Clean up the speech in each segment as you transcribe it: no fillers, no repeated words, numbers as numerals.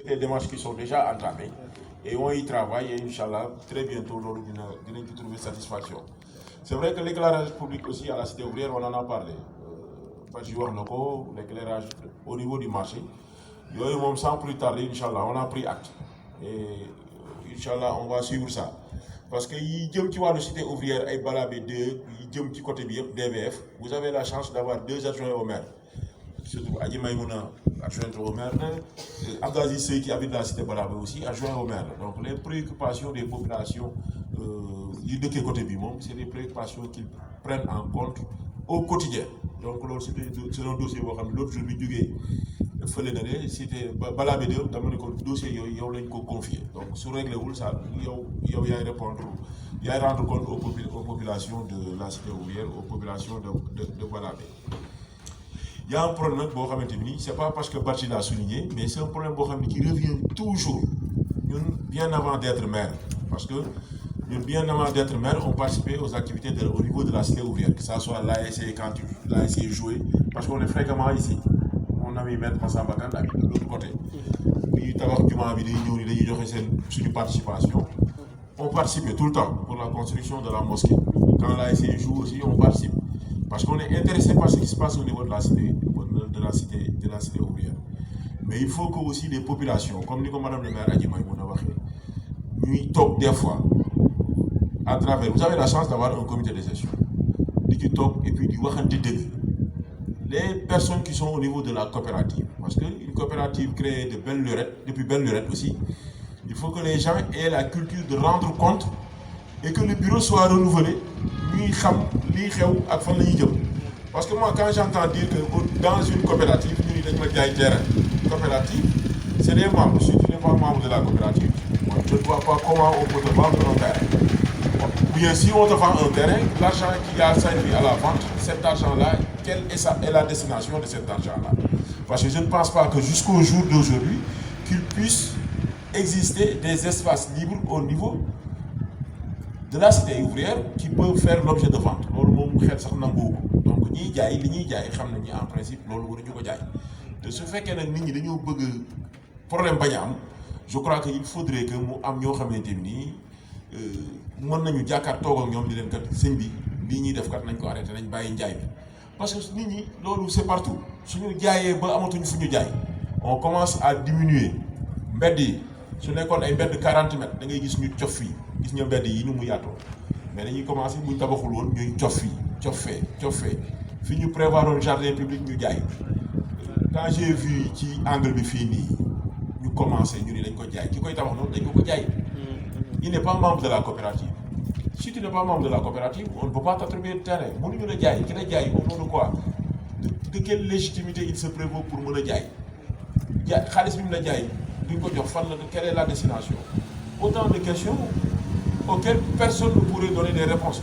des démarches qui sont déjà entamées et on y travaille et Inch'Allah, très bientôt, nous allons trouver satisfaction. C'est vrai que l'éclairage public aussi à la cité ouvrière, on en a parlé. L'éclairage au niveau du marché. Sans plus tarder, Inch'Allah, on a pris acte. Et Inch'Allah, on va suivre ça. Parce que il y a une cité ouvrière et Balabé 2, il y a un petit côté DVF, vous avez la chance d'avoir 2 adjoints au maire. Surtout Adi Maïmouna, adjoint au maire, Abdaziz Sey qui habite la cité Balabé aussi, adjoint au maire. Donc les préoccupations des populations de quel côté du monde, c'est des préoccupations qu'ils prennent en compte au quotidien. Donc c'est un dossier l'autre jour c'était Balabé 2, dans le dossier il y a confié. Donc sur règle ça, il y a répondre, il y a rendre compte aux populations de la cité ouvrière, aux populations de Balabé. Il y a un problème, ce n'est pas parce que Barchi l'a souligné, mais c'est un problème qui revient toujours, bien avant d'être maire. Parce que bien avant d'être maire, on participait aux activités au niveau de la cité ouvrière, que ce soit l'ASC quand l'ASC jouait, parce qu'on est fréquemment ici. On a mis maître Massamba Kanda de l'autre côté. On participait tout le temps pour la construction de la mosquée. Quand l'ASC joue aussi, on participe. Parce qu'on est intéressé par ce qui se passe au niveau de la cité ouvrière. Mais il faut que aussi les populations, comme dit Madame le maire Adi Maïmouna Waché, nous top des fois, à travers, vous avez la chance d'avoir un comité de gestion, du top et puis du Wakhanti Deg. Les personnes qui sont au niveau de la coopérative, parce qu'une coopérative créée de belle lurette, depuis belle lurette aussi, il faut que les gens aient la culture de rendre compte et que le bureau soit renouvelé. Parce que moi, quand j'entends dire que dans une coopérative, c'est des membres. Si tu n'es pas membre de la coopérative, je ne vois pas comment on peut te vendre un terrain. Ou bien si on te vend un terrain, l'argent qui a servi à la vente, cet argent-là, quelle est la destination de cet argent-là? Parce que je ne pense pas que jusqu'au jour d'aujourd'hui, qu'il puisse exister des espaces libres au niveau de la cité ouvrière qui peuvent faire l'objet de vente. Donc, en principe, de ce fait que nous avons un problème, je crois qu'il faudrait que nous ayons parce que c'est partout. On commence à diminuer. Si on a de 40 mètres, on a mais dañuy commencé bu tabaxul won ñuy coffé fi ñu prévoir un jardin public ñu jaay quand j'ai vu ci angle bi fi ni ñu commencé ñu ni dañ ko jaay ki koy tabax non dañ ko jaay. Il n'est pas membre de la coopérative. Si tu n'es pas membre de la coopérative, on ne peut pas t'attribuer le terrain. Mënuñu la jaay ki la jaay au nom de quoi? De quelle légitimité il se prévaut pour me la jaay xaalis bi mu la jaay duñ ko jox fan la quelle est la destination? Autant de questions auxquelles personne ne pourrait donner des réponses.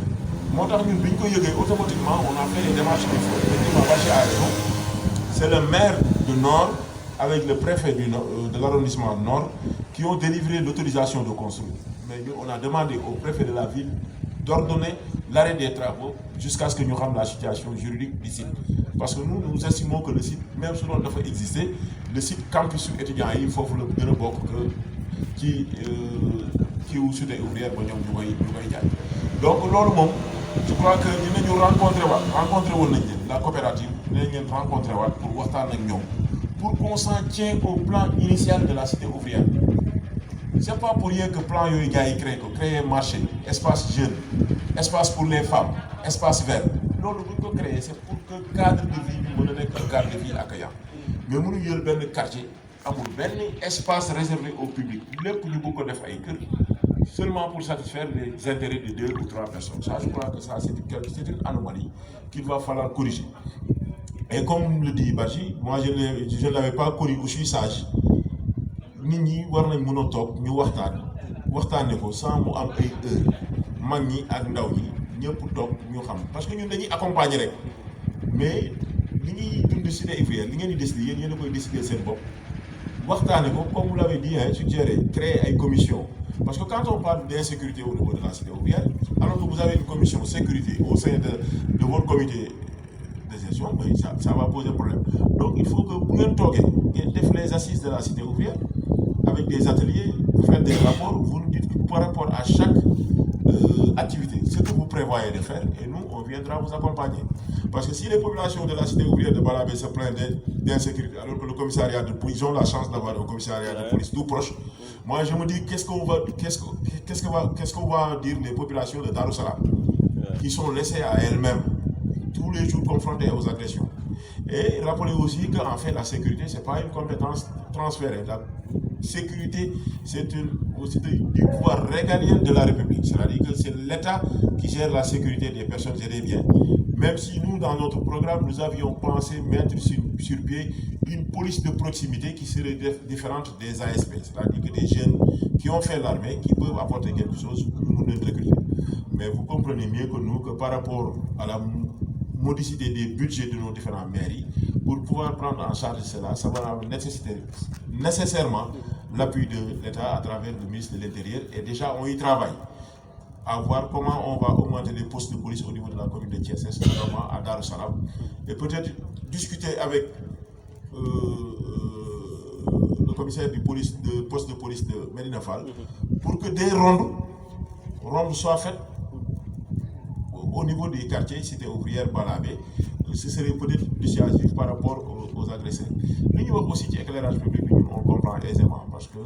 Automatiquement, on a fait les démarches qu'il faut. C'est le maire du Nord avec le préfet de l'arrondissement Nord qui ont délivré l'autorisation de construire. Mais nous, on a demandé au préfet de la ville d'ordonner l'arrêt des travaux jusqu'à ce que nous ayons la situation juridique du site. Parce que nous estimons que le site, même si on doit exister, le site campus étudiant, il faut le bureau qui ou cité ouvrière ba ñom ñu koy jaay. Donc lolu mom je crois que dinañu rencontrer won nañ la coopérative dinañ rencontrer pour waxtaan ak ñom pour qu'on s'en tienne au plan initial de la cité ouvrière. C'est pas pour rien que plan yoy gaay créer marché, espace jeune, espace pour les femmes, espace vert. Lolu buñ ko créer c'est pour que cadre de vie bi mëna nek un cadre de vie accueillant. Mais mënu yël ben quartier amul ben espace réservé au public. Lepp ñu bëgg ko def ay kër seulement pour satisfaire les intérêts de 2 ou 3 personnes. Ça, je crois que ça, c'est une anomalie qu'il va falloir corriger. Et comme le dit Badji, moi je ne l'avais pas connu aussi sage. Nous devons nous sans mu am ay heure mag ñi ak ndaw ñi ñëpp toog ñu xam parce que ñun dañuy accompagner rek mais li ñuy dund cité ouvrière li ngeen di décider yéen a koy décider seen bopp waxtaane ko comme vous l'avez dit suggéré créer une commission. Parce que quand on parle d'insécurité au niveau de la cité ouvrière, alors que vous avez une commission sécurité au sein de votre comité de gestion, ben ça va poser problème. Donc il faut que vous toquez les assises de la cité ouvrière, avec des ateliers, vous faites des rapports, vous nous dites par rapport à chaque activité, ce que vous prévoyez de faire, et nous, on viendra vous accompagner. Parce que si les populations de la cité ouvrière de Balabé se plaignent d'insécurité, alors que le commissariat de police, ils ont la chance d'avoir un commissariat de police tout proche, moi je me dis qu'est-ce qu'on va dire les populations de Darussalam, qui sont laissées à elles-mêmes, tous les jours confrontées aux agressions. Et rappelez aussi qu'en fait la sécurité, ce n'est pas une compétence transférée. La sécurité, c'est aussi du pouvoir régalien de la République. C'est-à-dire que c'est l'État qui gère la sécurité des personnes et des biens. Même si nous, dans notre programme, nous avions pensé mettre sur pied une police de proximité qui serait différente des ASP. C'est-à-dire que des jeunes qui ont fait l'armée, qui peuvent apporter quelque chose pour nous recruter. Mais vous comprenez mieux que nous que par rapport à la modicité des budgets de nos différentes mairies, pour pouvoir prendre en charge cela, ça va nécessiter nécessairement l'appui de l'État à travers le ministre de l'Intérieur. Et déjà, on y travaille à voir comment on va augmenter les postes de police au niveau de la commune de Thiès, notamment à Darussalam, et peut-être discuter avec le commissaire du poste de police de Médina Fall pour que des rondes soient faites au niveau des quartiers, cité ouvrière, Balabé. Ce serait peut-être dissuasif par rapport aux agresseurs. Nous avons aussi l'éclairage public, on comprend aisément, parce que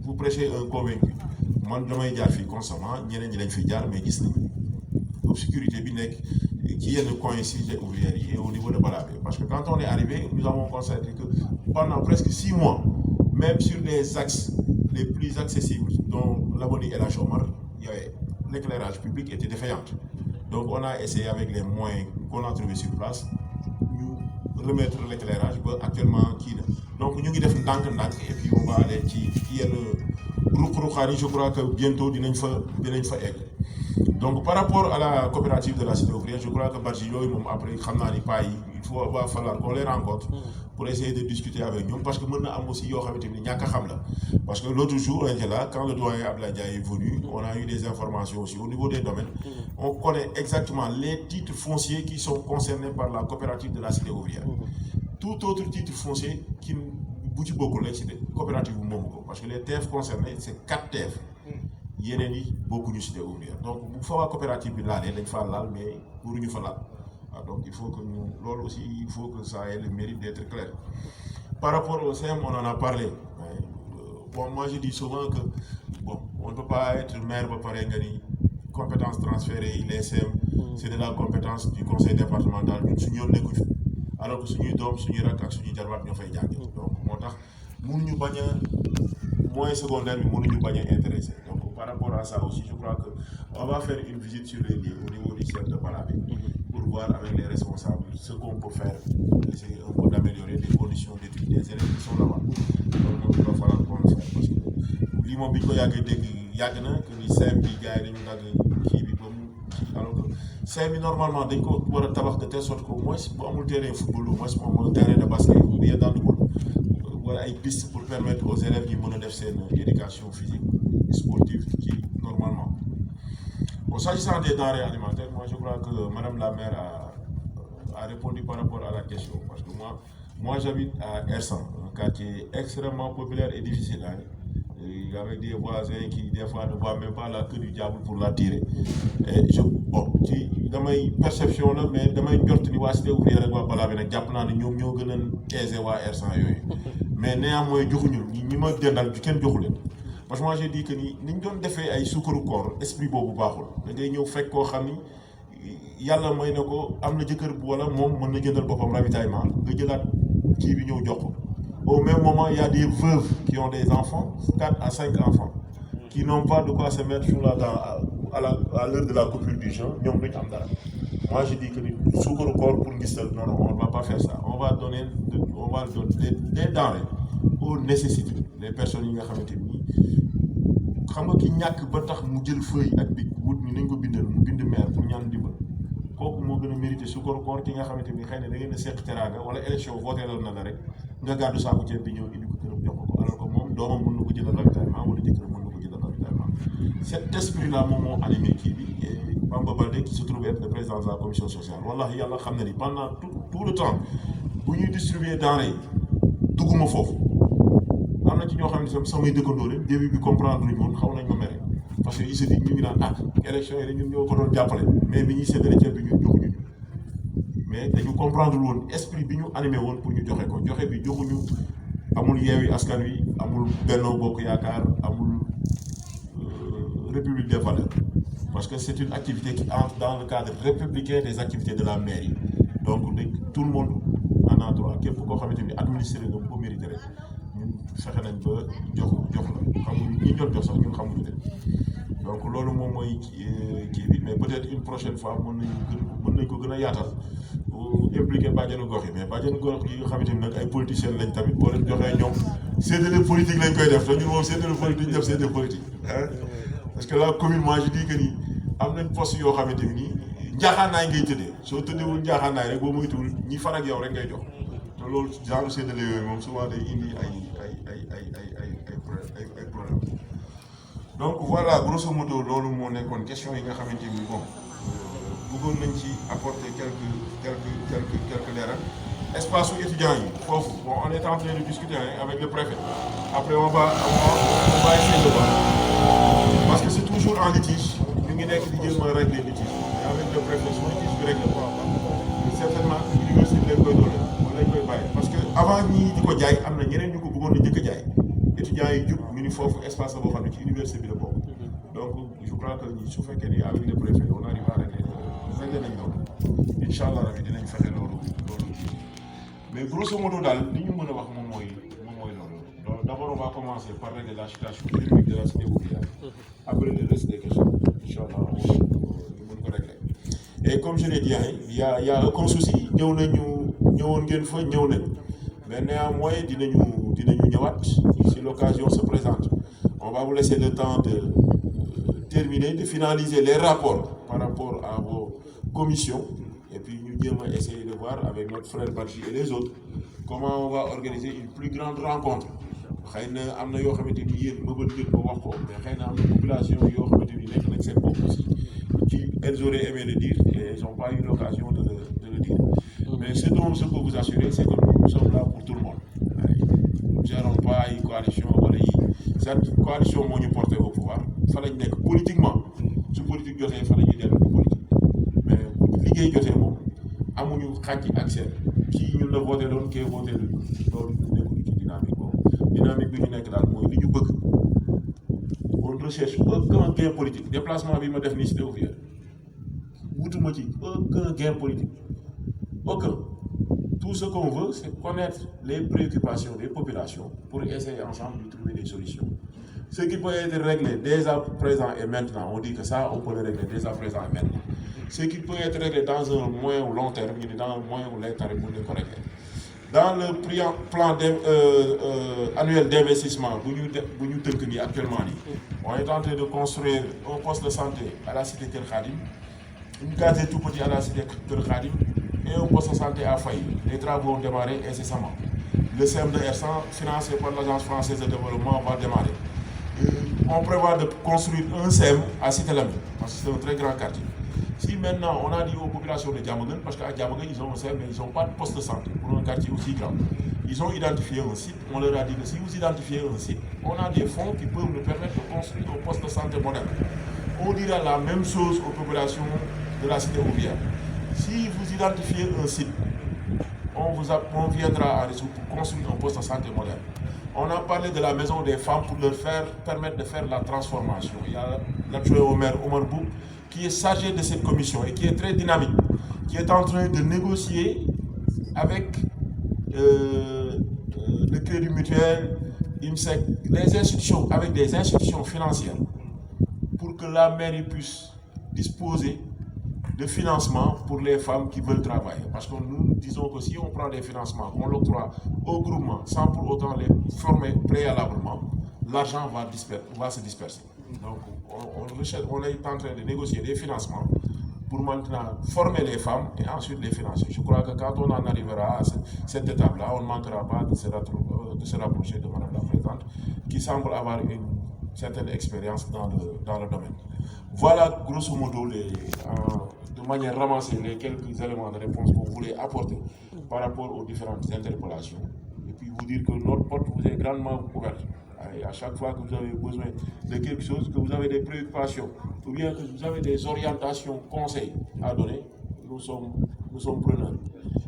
vous prêchez un convaincu. Moi, je suis constamment, je suis mais l'obscurité qui est le coin ici ouvrière et au niveau de Balabé. Parce que quand on est arrivé, nous avons constaté que pendant presque 6 mois, même sur les axes les plus accessibles, dont l'Aboni et la Chomar, l'éclairage public était défaillant. Donc on a essayé avec les moyens qu'on a trouvés sur place, nous remettre l'éclairage actuellement qui. Donc nous avons fait un et puis on va aller qui est le Roukhari, je crois que bientôt dinañ fa egg. Donc par rapport à la coopérative de la cité ouvrière, je crois que Bargilo, après il va falloir qu'on les rencontre pour essayer de discuter avec nous, parce que nous avons aussi parce que l'autre jour, quand le doyen Abladia est venu, on a eu des informations aussi au niveau des domaines. On connaît exactement les titres fonciers qui sont concernés par la coopérative de la cité ouvrière. Tout autre titre foncier qui beaucoup c'est coopérative parce que les TF concernés, c'est 4 TF. Il y a beaucoup de cité ouvrière. Donc, il faut la coopérative là, mais pour nous faire là. Donc, il faut que nous, aussi, il faut que ça ait le mérite d'être clair. Par rapport au CM, on en a parlé. Bon, moi, je dis souvent que on ne peut pas être maire pour parler de compétences transférées. Les CM, c'est de la compétence du conseil départemental. Alors que si nous sommes si nous sommes si nous sommes donc, moyen secondaire, mais nous sommes intéressés. Donc, par rapport à ça aussi, je crois qu'on va faire une visite sur les lieux au niveau du centre de Balabé pour voir avec les responsables ce qu'on peut faire, essayer un peu d'améliorer les conditions d'études des élèves qui sont là-bas. Donc, il va falloir qu'on le fasse. Parce que l'immobilier, il y a que les SEM, les gars, alors que SEM, normalement, dès qu'on doit tabac de telle sorte qu'au moins, si on a un terrain de football, au moins, un terrain de basket, ou bien dans le boulot. Voilà une piste pour permettre aux élèves de faire une éducation physique et sportive qui normalement. Bon, s'agissant des denrées alimentaires, moi je crois que Madame la maire a répondu par rapport à la question. Parce que moi j'habite à Ersan, un quartier extrêmement populaire et difficile. Avec des voisins qui des fois ne voient même pas la queue du diable pour la tirer. Et dans mes perceptions, mais dans mes cité ouvrière, mais néanmoins, parce que moi j'ai dit que ni doon defee ay sukkaru koor esprit boobu baaxul da ngay ñëw fekk koo xam ni yàlla may na ko am na jëkkër bu wala moom mën na jëndal boppam ravitaillement nga jëlaat kii bi ñëw jox ko. Au même moment, il y a des veuves qui ont des enfants, 4 à 5 enfants, qui n'ont pas de quoi se mettre sous la dent à l'heure de la coupure du jeûne. Moi, je dis que sous le corps pour Nistel, non, on ne va pas faire ça. On va donner des denrées aux nécessités. Les personnes qui ont été mises. Xam nga ki ñàkk ba tax mu jël feuille ak bic wut ni nañ ko bindal mu bind maire pour ñaan dimbal kooku moo gën a mérité sukkaru koor ki nga xamante ni xëy na da ngeen a seq teraanga wala élection voté na la rek nga gàddu saako ceeb bi ñëw indi ko këram jox ko alors que moom doomam mën na ko jëndal ravitaillement wala jëkkëram mën na ko jëndal ravitaillement. Cet esprit là moom moo animé kii bi Bamba Baldé qui se trouve être le président de la commission sociale wallahi yàlla xam na ni pendant tout le temps bu ñuy distribuer denrées yi dugguma foofu am na ci ñoo xam ne samay dëkkandoo leen début bi comprendre nañu woon xaw nañ ma mere parce que il ñu ngi naan élection yi ñun ñoo ko doon jàppale mais bi ñuy séddale ceeb bi ñun joxuñu ñu mais dañu comprendre woon esprit bi ñu animé woon pour ñu joxe ko joxe bi joxuñu amul Yewwi Askan Wi amul Benno Bokk Yaakaar amul République des valeurs parce que c'est une activité qui entre dans le cadre républicain des activités de la mairie donc tout le monde en a droit képp koo xamante ni administré nga bu ko mérité rek ñun fexe nañ ba jox la xamuñu ñi doon jox sax ñun xamuñu leen donc loolu moom mooy kii bi mais peut-être une prochaine fois mën nañ ko gën a yaatal impliqué bàjjenu gox yi mais bàjjenu gox yi nga xamante ni nag ay politiciens lañ tamit boo leen joxee ñoom séddale politique lañ koy def te ñun moom séddale politique def séddale politique parce que la commune moi je dis que ni am nañ poste yoo xamante ni nii njaaxaanaay ngay tëddee soo tëddeewul njaaxaanaay rek boo moytuwul ñi far ak yow rek ngay jox te loolu genre séddale yooyu moom souvent day indi ay problème donc voilà grosso modo loolu moo nekkoon question yi nga xamante ni bon bëggoon nañ ci apporter quelques leeral espace su étudiants yi foofu bon on est en train de discuter avec le préfet après on va essayer de voir parce que c'est toujours en litige ñu ngi nekk di jéem a régler litige mais avec le préfet su litige bi régler quoi certainement université bi lañ koy doole wala lañ koy bàyyi parce que avant ñii di ko jaay am na ñeneen ñu ko bëggoon a njëkk a jaay étudiants yi jub ñu ni foofu espace la boo xam ne ci université bi la bokk donc je crois que su fekkee ni avec le préfet on arrive à régler nañ loolu incha allah rabi dinañ fexe loolu mais grosso modo daal li ñu mën a wax moom mooy loolu d'abord on va commencer par régler la situation économique de la cité ouvrière après le reste des questions incha allah ñu mën ko régler et comme je l'ai dit il y a aucun souci ñëwoon ngeen fa ñëw nañ mais néanmoins dinañu ñëwaat si l'occasion se présente on va vous laisser le temps de terminer de finaliser les rapports par rapport à vos commissions et puis ñu jéem a essayer de voir avec notre frère Badji et les autres comment on va organiser une plus grande rencontre xëy na am na yoo xamante ni yéen mëbal ngeen ko wax ko mais xëy na am na population yoo xamante ni nekk nañ seen bopp aussi ci elles auraient aimé le dire et ils n'ont pas eu l'occasion de le dire mais ce dont je peux vous assurer c'est que nous sommes là pour tout le monde nous ne gérons pas une coalition wala yi cette coalition moo ñu porté au pouvoir fa lañ nekk politiquement su politique jotee fa la ñuy dellu politique mais liggéey jotee moom amuñu xàcc ak seen kii ñun la voté doon kii voté loolu nekkul ci dynamique boobu dynamique bi ñu nekk daal mooy li ñu bëgg on recherche aucun gain politique déplacement bi ma def nii cité ouvrière wutuma ci aucun gain politique aucun tout ce qu'on veut c'est connaître les préoccupations des populations pour essayer ensemble de trouver des solutions ce qui peut être réglé dès à présent et maintenant on dit que ça on peut le régler dès à présent et maintenant ce qui peut être réglé dans un moyen ou long terme ñu ne dans un moyen ou long terme mën nañu ko régler dans le plan annuel d'investissement bu ñu tënk nii actuellement nii on est en train de construire un poste de santé à la cité Kër Khadim une case tout petit à la cité Kër Khadim et un poste de santé à Faye. Les travaux ont démarré incessamment. Le CM2R100 financé par l'Agence française de développement va démarrer. On prévoit de construire un CM à Cité Lamy parce que c'est un très grand quartier. Si maintenant on a dit aux populations de Diamaguène, parce qu'à Diamaguène ils ont un CM mais ils n'ont pas de poste de santé pour un quartier aussi grand. Ils ont identifié un site, on leur a dit que si vous identifiez un site, on a des fonds qui peuvent nous permettre de construire un poste de santé moderne. On dira la même chose aux populations de la cité ouvrière. Si vous identifiez un site, on viendra à Rissou pour construire un poste de santé moderne. On a parlé de la maison des femmes pour leur permettre de faire la transformation. Il y a l'adjoint au maire Omar Bou qui est chargé de cette commission et qui est très dynamique, qui est en train de négocier avec le Crédit Mutuel, IMSEC, les institutions, avec des institutions financières pour que la mairie puisse disposer de financement pour les femmes qui veulent travailler. Parce que nous disons que si on prend des financements, on l'octroie au groupement sans pour autant les former préalablement, l'argent va se disperser. Donc on est en train de négocier des financements pour maintenant former les femmes et ensuite les financer. Je crois que quand on en arrivera à cette étape-là, on ne manquera pas de se rapprocher de Madame la Présidente, qui semble avoir une certaine expérience dans le domaine. Voilà grosso modo de manière ramassée les quelques éléments de réponse qu'on voulait apporter par rapport aux différentes interpellations. Et puis vous dire que notre porte vous est grandement ouverte. Et à chaque fois que vous avez besoin de quelque chose, que vous avez des préoccupations, ou bien que vous avez des orientations, conseils à donner, nous sommes preneurs.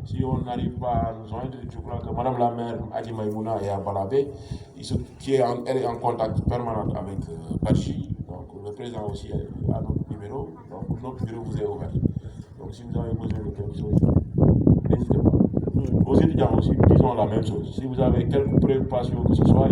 Si on n'arrive pas à nous joindre, je crois que Madame la maire Adi Maïmouna est à Balabé, elle est en contact permanent avec Badji. Donc le président aussi a notre numéro, donc notre bureau vous est ouvert. Donc si vous avez besoin de quelque chose, n'hésitez pas. Aux étudiants aussi, disons la même chose. Si vous avez quelques préoccupations que ce soit,